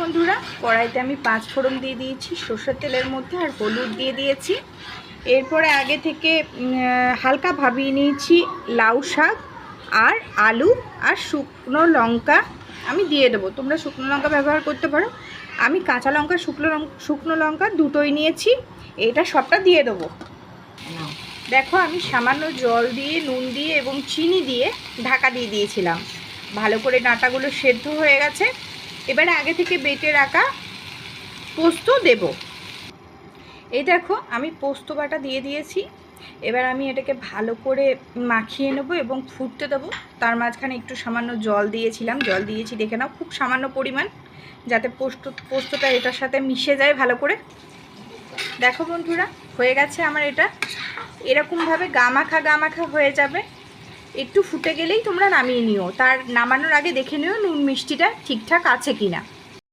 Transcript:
বন্ধুরা, কড়াইতে আমি 5 ফোড়ন দিয়ে দিয়েছি সরষের তেলের মধ্যে, আর হলুদ দিয়ে দিয়েছি। এরপরে আগে থেকে হালকা ভাবিয়ে নিয়েছি লাউ শাক আর আলু আর শুকনো লঙ্কা আমি দিয়ে দেবো। তোমরা শুকনো লঙ্কা ব্যবহার করতে পারো, আমি কাঁচা লঙ্কা শুকনো লঙ্কা দুটোই নিয়েছি। এটা সবটা দিয়ে দেবো। দেখো, আমি সামান্য জল দিয়ে, নুন দিয়ে এবং চিনি দিয়ে ঢাকা দিয়ে দিয়েছিলাম। ভালো করে ডাঁটাগুলো সেদ্ধ হয়ে গেছে। এবারে আগে থেকে বেটে রাখা পোস্ত দেব। এই দেখো, আমি পোস্ত বাটা দিয়ে দিয়েছি। এবার আমি এটাকে ভালো করে মাখিয়ে নেব এবং ফুটতে দেবো। তার মাঝখানে একটু সামান্য জল দিয়েছিলাম, জল দিয়েছি দেখে নাও, খুব সামান্য পরিমাণ, যাতে পোস্তটা এটার সাথে মিশে যায় ভালো করে। দেখো বন্ধুরা, হয়ে গেছে আমার এটা। এরকমভাবে গামাখা হয়ে যাবে। একটু ফুটে গেলেই তোমরা নামিয়ে নিও। তার নামানোর আগে দেখে নিও নুন মিষ্টিটা ঠিকঠাক আছে কিনা।